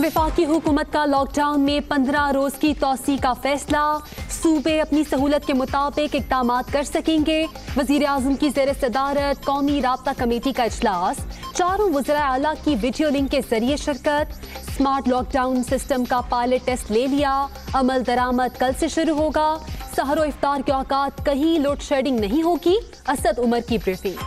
वफाकी हुकूमत का लॉकडाउन में 15 रोज की तौसी का फैसला। सूबे अपनी सहूलत के मुताबिक इकदाम कर सकेंगे। वजीर आजम की ज़ेर सदारत कौमी राब्ता कमेटी का इजलास। चारों वज़राए आला की वीडियो लिंक के जरिए शिरकत। स्मार्ट लॉकडाउन सिस्टम का पायलट टेस्ट ले लिया। अमल दरामद कल से शुरू होगा। सहरो इफ्तार के औकात कहीं लोड शेडिंग नहीं होगी। असद उमर की ब्रीफिंग।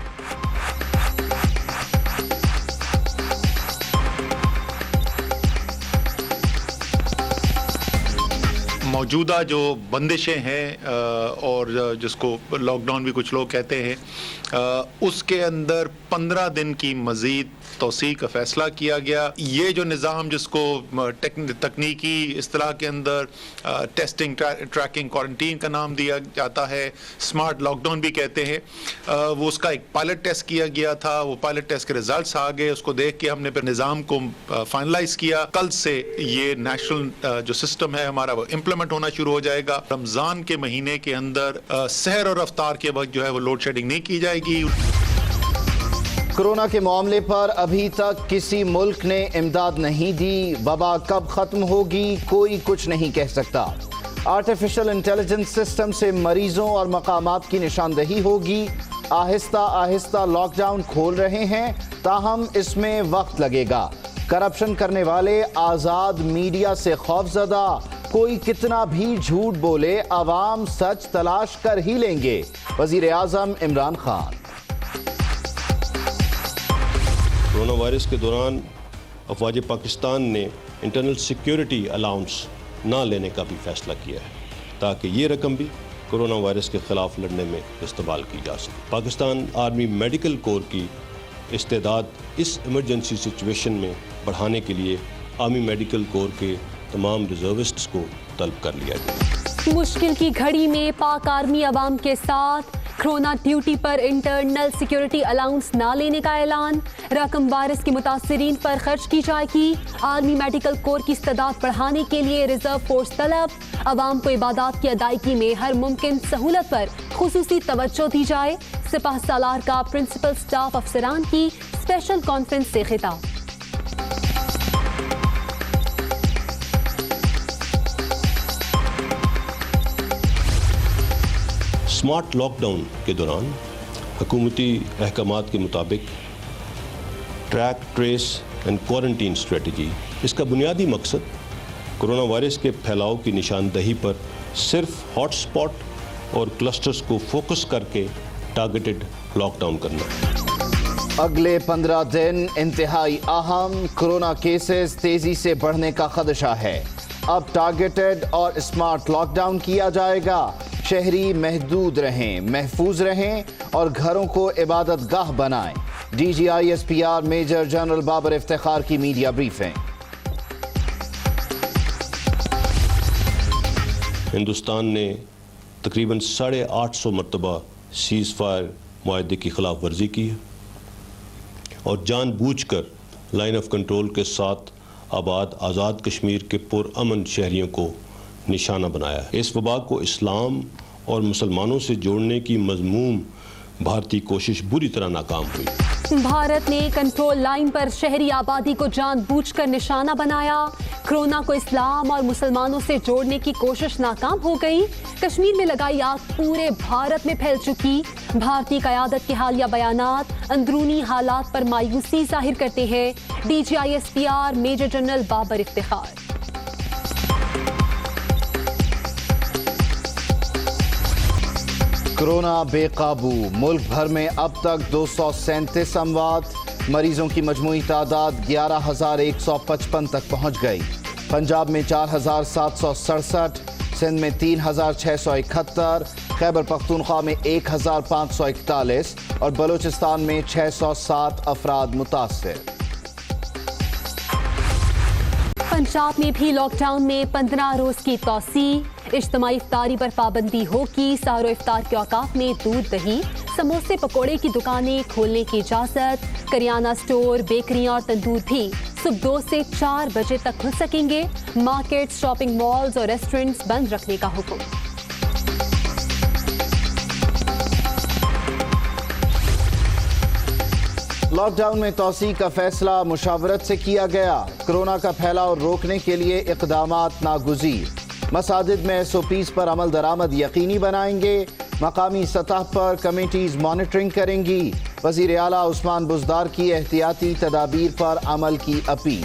मौजूदा जो बंदिशें हैं और जिसको लॉकडाउन भी कुछ लोग कहते हैं, उसके अंदर 15 दिन की मज़ीद तौसी का फ़ैसला किया गया। ये जो निज़ाम जिसको तकनीकी इस्तिलाह के अंदर टेस्टिंग, ट्रैकिंग, क्वारंटीन का नाम दिया जाता है, स्मार्ट लॉकडाउन भी कहते हैं, वो उसका एक पायलट टेस्ट किया गया था। वो पायलट टेस्ट के रिजल्ट्स आ गए। उसको देख के हमने फिर निज़ाम को फाइनलाइज किया। कल से ये नेशनल जो सिस्टम है हमारा वो इम्प्लीमेंट होना शुरू हो जाएगा। रमज़ान के महीने के अंदर सहर और अफ्तार के वक्त जो है वो लोड शेडिंग नहीं की जाएगी। कोरोना के मामले पर अभी तक किसी मुल्क ने इमदाद नहीं दी। वबा कब खत्म होगी कोई कुछ नहीं कह सकता। आर्टिफिशियल इंटेलिजेंस सिस्टम से मरीजों और मकामात की निशानदही होगी। आहिस्ता आहिस्ता लॉकडाउन खोल रहे हैं, ताहम इसमें वक्त लगेगा। करप्शन करने वाले आज़ाद मीडिया से खौफजदा। कोई कितना भी झूठ बोले, अवाम सच तलाश कर ही लेंगे। वजीर आज़म इमरान खान। कोरोना वायरस के दौरान अफवाज पाकिस्तान ने इंटरनल सिक्योरिटी अलाउंस ना लेने का भी फैसला किया है, ताकि ये रकम भी कोरोना वायरस के ख़िलाफ़ लड़ने में इस्तेमाल की जा सके। पाकिस्तान आर्मी मेडिकल कोर की इस्तेदाद इस इमरजेंसी सिचुएशन में बढ़ाने के लिए आर्मी मेडिकल कोर के तमाम रिजर्विस्ट्स को तलब कर लिया गया। मुश्किल की घड़ी में पाक आर्मी अवाम के साथ। कोरोना ड्यूटी पर इंटरनल सिक्योरिटी अलाउंस ना लेने का ऐलान। रकम वायरस के मुतासरीन पर खर्च की जाएगी। आर्मी मेडिकल कोर की इस्तेदाद बढ़ाने के लिए रिजर्व फोर्स तलब। अवाम को इबादत की अदायगी में हर मुमकिन सहूलत पर खुसूसी तवज्जो दी जाए। सिपाह सालार का प्रिंसिपल स्टाफ अफसरान की स्पेशल कॉन्फ्रेंस से खिताब। स्मार्ट लॉकडाउन के दौरान हुकूमती अहकामात के मुताबिक track, trace and quarantine strategy, इसका बुनियादी मकसद कोरोना वायरस के फैलाव की निशानदही पर सिर्फ हॉटस्पॉट और क्लस्टर्स को फोकस करके टारगेटेड लॉकडाउन करना है। अगले 15 दिन इंतहाई अहम। कोरोना केसेस तेजी से बढ़ने का खदशा है। अब टारगेटेड और स्मार्ट लॉकडाउन किया जाएगा। शहरी महदूद रहें, महफूज रहें और घरों को इबादत गाह बनाएं। DGISPR major general Babar Iftikhar की मीडिया ब्रीफिंग। हिंदुस्तान ने तकरीबन 850 मरतबा सीज़ फायर मुआहदे की खिलाफ वर्जी की है और जानबूझकर लाइन ऑफ कंट्रोल के साथ आबाद आज़ाद कश्मीर के पुरअमन शहरियों को निशाना बनाया है। इस वबा को इस्लाम और मुसलमानों से जोड़ने की मज़मूम भारतीय कोशिश बुरी तरह नाकाम हुई। भारत ने कंट्रोल लाइन पर शहरी आबादी को जानबूझकर निशाना बनाया। कोरोना को इस्लाम और मुसलमानों से जोड़ने की कोशिश नाकाम हो गई। कश्मीर में लगाई आग पूरे भारत में फैल चुकी। भारतीय क़यादत के हालिया बयानात अंदरूनी हालात पर मायूसी जाहिर करते हैं। DGISPR major general Babar Iftikhar. Corona बेकाबू। मुल्क भर में अब तक 237 अमवात। मरीजों की मजमूई तादाद 11,155 तक पहुंच गई। पंजाब में 4,767, सिंध में 3,671, खैबर पख्तूनख्वा में 1,541 और बलूचिस्तान में 607 अफराद मुतासर। पंजाब में भी लॉकडाउन में 15 रोज की तौसी। इज्तिमाई इफ्तारी पर पाबंदी होगी। सहरो इफ्तार के औकात में दूध, दही, समोसे, पकौड़े की दुकानें खोलने की इजाजत। करियाना स्टोर, बेकरियां और तंदूर भी सुबह 2 से 4 बजे तक खुल सकेंगे। मार्केट, शॉपिंग मॉल्स और रेस्टोरेंट्स बंद रखने का हुक्म। لاک ڈاؤن میں توسیع کا فیصلہ مشاورت سے کیا گیا. کورونا کا پھیلاؤ روکنے کے لیے اقدامات ناگزیر. مساجد میں SOPs پر عمل درآمد یقینی بنائیں گے. مقامی سطح پر کمیٹیز مانیٹرنگ کریں گی. وزیر اعلیٰ عثمان بزدار کی احتیاطی تدابیر پر عمل کی اپیل.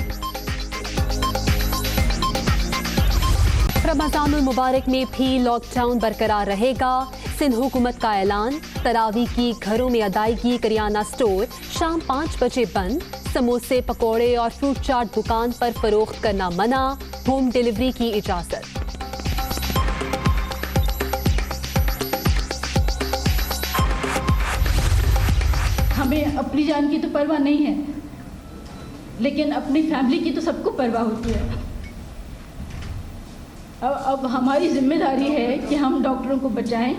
رمضان المبارک میں بھی لاک ڈاؤن برقرار رہے گا. سندھ حکومت کا اعلان. تراویح کی گھروں میں ادائیگی. کریانہ سٹور شام 5 بجے بند. سموسے پکوڑے اور فروٹ چاٹ دکان پر فروخت کرنا منع. ہوم ڈیلیوری کی اجازت. ہمیں اپنی جان کی تو پرواہ نہیں ہے، لیکن اپنی فیملی کی تو سب کو پرواہ ہوتی ہے. اب ہماری ذمہ داری ہے کہ ہم ڈاکٹروں کو بچائیں،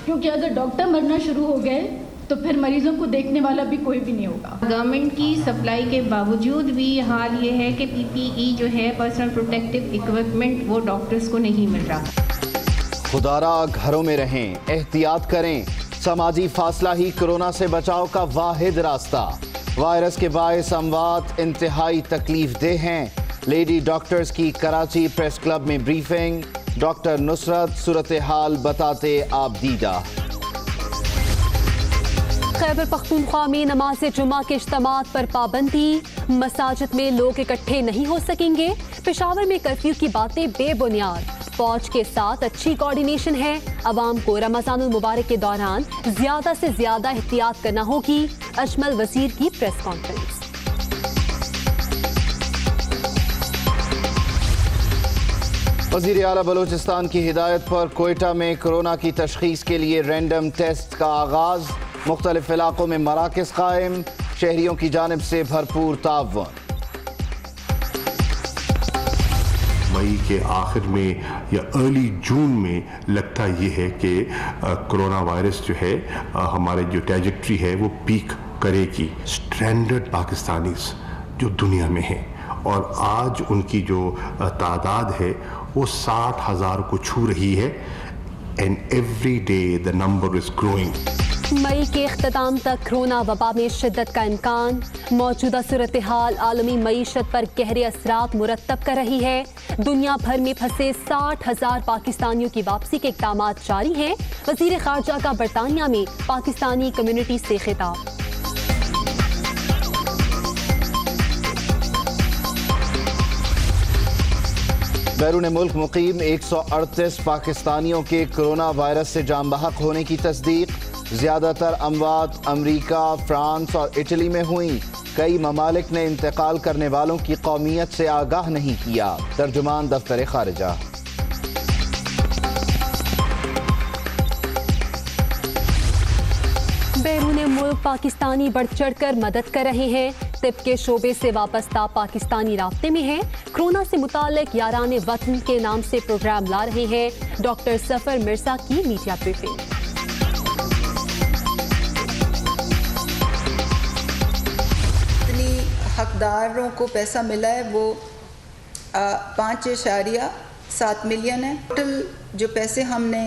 کیونکہ اگر ڈاکٹر مرنا شروع ہو گئے تو پھر مریضوں کو دیکھنے والا بھی کوئی بھی نہیں ہوگا. گورنمنٹ کی سپلائی کے باوجود بھی حال یہ ہے کہ PPE جو ہے پرسنل پروٹیکٹیو اکوپمنٹ وہ ڈاکٹرز کو نہیں مل رہا. خدارا گھروں میں رہیں، احتیاط کریں. سماجی فاصلہ ہی کورونا سے بچاؤ کا واحد راستہ. وائرس کے باعث اموات انتہائی تکلیف دہ ہیں. لیڈی ڈاکٹرز کی کراچی پریس کلب میں بریفنگ. ڈاکٹر نصرت صورتحال بتاتے آپ دیدہ. خیبر پختونخوا میں نماز جمعہ کے اجتماعات پر پابندی. مساجد میں لوگ اکٹھے نہیں ہو سکیں گے. پشاور میں کرفیو کی باتیں بے بنیاد. فوج کے ساتھ اچھی کوارڈینیشن ہے. عوام کو رمضان المبارک کے دوران زیادہ سے زیادہ احتیاط کرنا ہوگی. اجمل وزیر کی پریس کانفرنس. وزیر اعلیٰ بلوچستان کی ہدایت پر کوئٹہ میں کورونا کی تشخیص کے لیے رینڈم ٹیسٹ کا آغاز. مختلف علاقوں میں مراکز قائم. شہریوں کی جانب سے بھرپور تعاون. مئی کے آخر میں یا ارلی جون میں لگتا یہ ہے کہ کرونا وائرس جو ہے ہمارے جو ٹریجیکٹری ہے وہ پیک کرے گی. اسٹرینڈرڈ پاکستانیز جو دنیا میں ہیں اور آج ان کی جو تعداد ہے وہ 60,000 کو چھو رہی ہے. And every day the number is growing. مئی کے اختتام تک کورونا وبا میں شدت کا امکان. موجودہ صورتحال عالمی معیشت پر گہرے اثرات مرتب کر رہی ہے. دنیا بھر میں پھنسے 60,000 پاکستانیوں کی واپسی کے اقدامات جاری ہیں. وزیر خارجہ کا برطانیہ میں پاکستانی کمیونٹی سے خطاب. بیرون ملک مقیم 138 پاکستانیوں کے کورونا وائرس سے جاں بحق ہونے کی تصدیق. زیادہ تر اموات امریکہ، فرانس اور اٹلی میں ہوئیں. کئی ممالک نے انتقال کرنے والوں کی قومیت سے آگاہ نہیں کیا. ترجمان دفتر خارجہ. بیرون ملک پاکستانی بڑھ چڑھ کر مدد کر رہے ہیں. طب کے شعبے سے وابستہ پاکستانی رابطے میں ہیں. کورونا سے متعلق یاران وطن کے نام سے پروگرام لا رہے ہیں. ڈاکٹر سفر مرزا کی میڈیا بریفنگ. حقداروں کو پیسہ ملا ہے وہ 5.7 ملین ہے. ٹوٹل جو پیسے ہم نے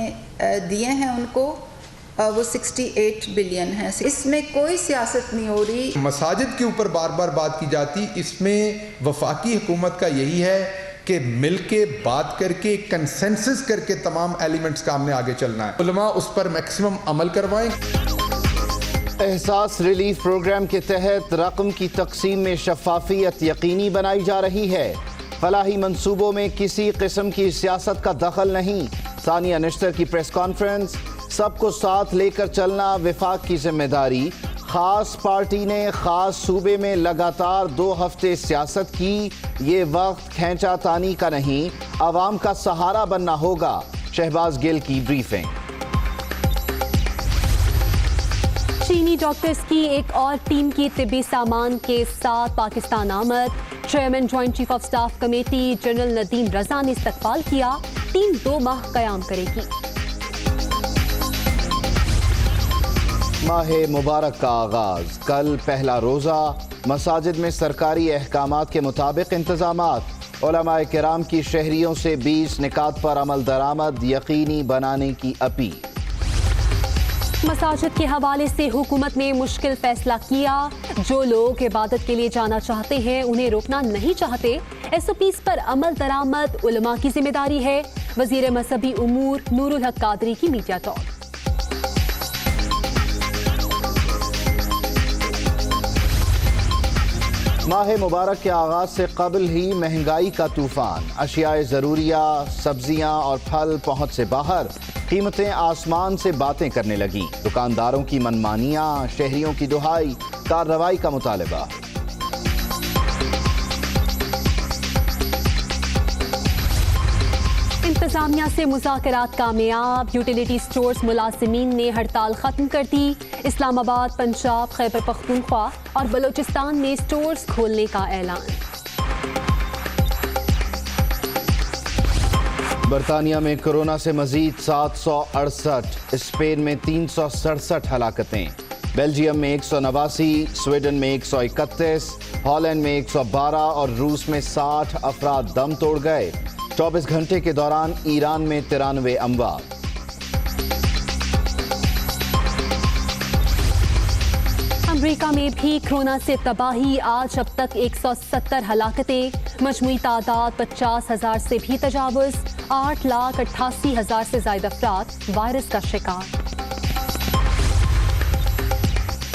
دیے ہیں ان کو وہ 68 بلین ہے. اس میں کوئی سیاست نہیں ہو رہی. مساجد کے اوپر بار بار بات کی جاتی. اس میں وفاقی حکومت کا یہی ہے کہ مل کے بات کر کے کنسنسس کر کے تمام ایلیمنٹس کا ہم نے آگے چلنا ہے. علماء اس پر میکسیمم عمل کروائیں. احساس ریلیف پروگرام کے تحت رقم کی تقسیم میں شفافیت یقینی بنائی جا رہی ہے. فلاحی منصوبوں میں کسی قسم کی سیاست کا دخل نہیں. ثانیہ نشتر کی پریس کانفرنس. سب کو ساتھ لے کر چلنا وفاق کی ذمہ داری. خاص پارٹی نے خاص صوبے میں لگاتار 2 ہفتے سیاست کی. یہ وقت کھینچا تانی کا نہیں، عوام کا سہارا بننا ہوگا. شہباز گل کی بریفنگ. چینی ڈاکٹرز کی ایک اور ٹیم کی طبی سامان کے ساتھ پاکستان آمد. Chairman joint chief of staff committee general Nadeem Raza نے استقبال کیا. ٹیم 2 ماہ قیام کرے گی. ماہ مبارک کا آغاز. کل پہلا روزہ. مساجد میں سرکاری احکامات کے مطابق انتظامات. علماء کرام کی شہریوں سے 20 نکات پر عمل درآمد یقینی بنانے کی اپیل. मसाजिद के हवाले से हुकूमत ने मुश्किल फैसला किया। जो लोग इबादत के लिए जाना चाहते हैं उन्हें रोकना नहीं चाहते। SOPs पर अमल दरामद उलमा की जिम्मेदारी है। वजीर मजहबी उमूर नूरुल हक कादरी की मीडिया टॉक। माह मुबारक के आगाज से कबल ही महंगाई का तूफान, अशियाए ज़रूरिया, सब्जियां और फल पहुंच से बाहर, कीमतें आसमान से बातें करने लगी। दुकानदारों की मनमानियां, शहरियों की दुहाई, कार्रवाई का मुतालबा। इंतजामिया से मुज़ाकरात कामयाब, यूटिलिटी स्टोर्स मुलाजिमीन ने हड़ताल खत्म कर दी। इस्लामाबाद, पंजाब, खैबर पख्तूनख्वा और बलूचिस्तान में स्टोर्स खोलने का ऐलान। बरतानिया में कोरोना से मजीद 768, स्पेन में 367 हलाकतें, बेल्जियम में 189, स्वीडन में 131, हॉलैंड में 112 और रूस में 60 अफराद दम तोड़ गए। 24 घंटे के दौरान ईरान में 93 अमवात। अमेरिका में भी कोरोना से तबाही, आज अब तक 170 हलाकतें, मजमूई तादाद 50,000 से भी तजावुज, 8,88,000 से ज्यादा अफराद वायरस का शिकार।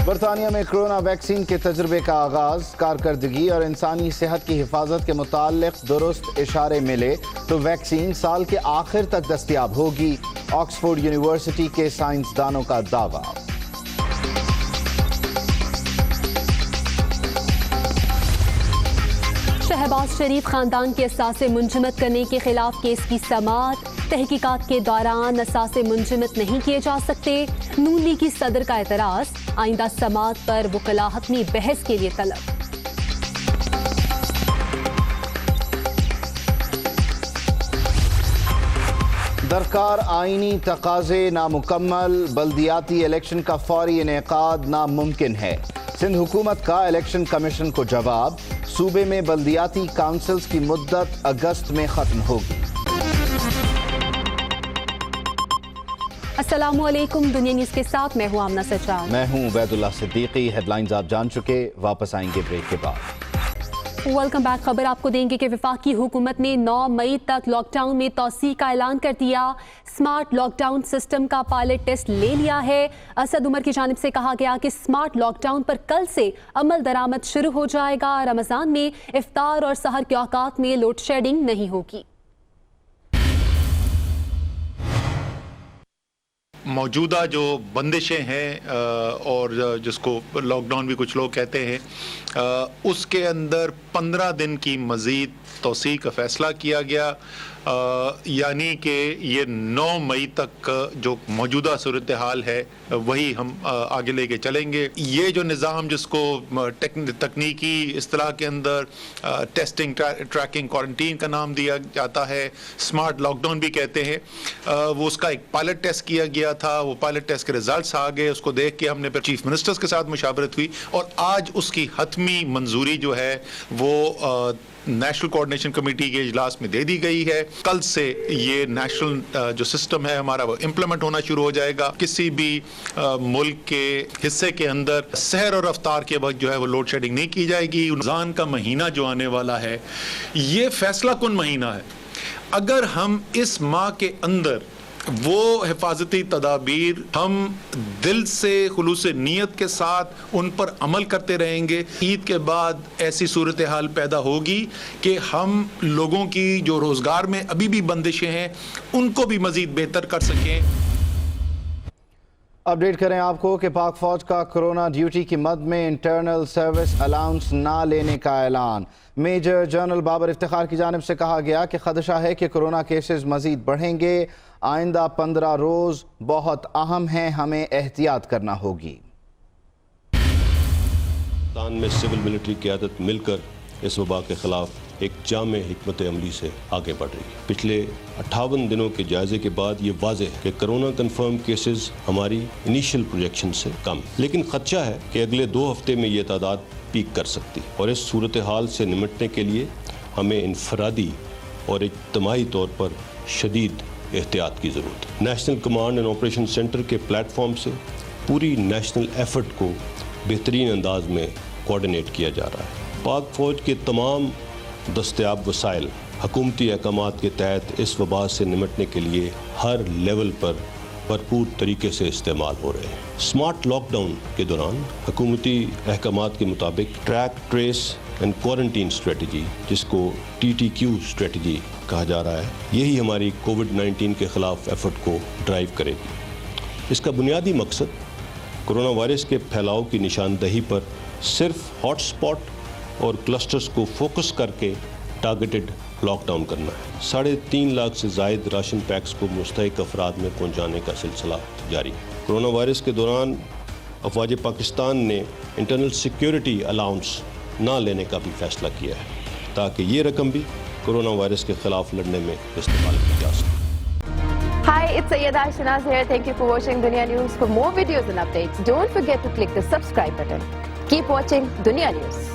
बरतानिया में कोरोना वैक्सीन के तजर्बे का आगाज, कारकर्दगी और इंसानी सेहत की हिफाजत के मुताल्लिक दुरुस्त इशारे मिले तो वैक्सीन साल के आखिर तक दस्तयाब होगी। ऑक्सफोर्ड यूनिवर्सिटी के साइंसदानों का दावा। शहबाज शरीफ खानदान के असासे मुंजमद करने के खिलाफ केस की समाअत, तहकीकात के दौरान असासे मुंजमद नहीं किए जा सकते। नून लीग की सदर का एतराज, आइंदा समाअत पर वकलाहत में बहस के लिए तलब। दरकार आईनी तकाजे नामुकम्मल, बल्दियाती इलेक्शन का फौरी इनेकाद नामुमकिन है। सिंध हुकूमत का इलेक्शन कमीशन को जवाब, सूबे में बल्दियाती काउंसिल्स की मुद्दत अगस्त में खत्म होगी। अस्सलामुअलैकुम, दुनिया न्यूज़ के साथ मैं हूं आमना सज्जाद। मैं हूं उबैदुल्लाह सिद्दीकी। हेडलाइंस आप जान चुके, वापस आएंगे ब्रेक के बाद। Welcome back. खबर आपको देंगे कि वफाकी हुकूमत ने 9 मई तक लॉकडाउन में तौसी का ऐलान कर दिया। स्मार्ट लॉकडाउन सिस्टम का पायलट टेस्ट ले लिया है। असद उमर की जानिब से कहा गया कि स्मार्ट लॉकडाउन पर कल से अमल दरामद शुरू हो जाएगा। रमजान में इफ्तार और सहर के औकात में लोड शेडिंग नहीं होगी। मौजूदा जो बंदिशें हैं और जिसको लॉकडाउन भी कुछ लोग कहते हैं, उसके अंदर 15 दिन की मज़ीद तौसी का फ़ैसला किया गया। यानी कि ये 9 मई तक जो मौजूदा सूरत हाल है वही हम आगे लेके चलेंगे। ये जो निज़ाम जिसको तकनीकी इस्तिलाह के अंदर टेस्टिंग, ट्रैकिंग, क्वारंटीन का नाम दिया जाता है, स्मार्ट लॉकडाउन भी कहते हैं, वो उसका एक पायलट टेस्ट किया गया था। वो पायलट टेस्ट के रिजल्ट्स आ गए, उसको देख के हमने फिर चीफ मिनिस्टर्स के साथ मुशावरत हुई और आज उसकी हतमी मंजूरी जो है वो नेशनल कोऑर्डिनेशन कमेटी के इजलास में दे दी गई है। कल से ये नेशनल जो सिस्टम है हमारा वो इम्प्लीमेंट होना शुरू हो जाएगा। किसी भी मुल्क के हिस्से के अंदर सहर और अफ्तार के वक्त जो है वो लोड शेडिंग नहीं की जाएगी। रमज़ान का महीना जो आने वाला है ये फैसला कुन महीना है। अगर हम इस माह के अंदर वो हिफाजती तदाबीर हम दिल से खुलूस नीयत के साथ उन पर अमल करते रहेंगे, ईद के बाद ऐसी सूरत हाल पैदा होगी कि हम लोगों की जो रोज़गार में अभी भी बंदिशें हैं उनको भी मज़ीद बेहतर कर सकें। अपडेट करें आपको कि पाक फौज का कोरोना ड्यूटी की मद में इंटरनल सर्विस अलाउंस ना लेने का ऐलान। मेजर जनरल बाबर इफ्तिखार की जानिब से कहा गया कि खदशा है कि कोरोना केसेस मजीद बढ़ेंगे। आइंदा 15 रोज बहुत अहम हैं, हमें एहतियात करना होगी। पाकिस्तान में सिविल मिलिट्री क़यादत मिलकर इस वबा के खिलाफ एक जामे हिकमत अमली से आगे बढ़ रही है। पिछले 58 दिनों के जायजे के बाद ये वाज़ेह है कि कोरोना कन्फर्म केसेस हमारी इनिशियल प्रोजेक्शन से कम, लेकिन खदशा है कि अगले 2 हफ्ते में ये तादाद पीक कर सकती है और इस सूरत हाल से निमटने के लिए हमें इनफरादी और इज्तमाही तौर पर शदीद एहतियात की ज़रूरत है। National command and operation centre के प्लेटफॉर्म से पूरी नेशनल एफर्ट को बेहतरीन अंदाज में कोऑर्डिनेट किया जा रहा है। पाक फ़ौज के तमाम दस्तयाब वसाइल हुकूमती अहकामात के तहत इस वबा से निमटने के लिए हर लेवल पर भरपूर तरीके से इस्तेमाल हो रहे हैं। स्मार्ट लॉकडाउन के दौरान हुकूमती अहकामात के मुताबिक track, trace and quarantine strategy, जिसको TTQ स्ट्रेटजी कहा जा रहा है, यही हमारी कोविड-19 के ख़िलाफ़ एफर्ट को ड्राइव करेगी। इसका बुनियादी मकसद कोरोना वायरस के फैलाव की निशानदही पर सिर्फ हॉट स्पॉट और क्लस्टर्स को फोकस करके टारगेटेड लॉकडाउन करना है। 3.5 लाख से ज़ायद राशन पैक्स को मुस्तहिक अफराद में पहुँचाने का सिलसिला जारी है। कोरोना वायरस के दौरान अफवाज पाकिस्तान ने इंटरनल सिक्योरिटी अलाउंस ना लेने का भी फैसला किया है, ताकि ये रकम भी कोरोना वायरस के खिलाफ लड़ने में इस्तेमाल की जा सके। Hi, it's Sayyeda Shanaz here. Thank you for watching Dunya News. For more videos and updates, don't forget to click the subscribe button. Keep watching Dunya News.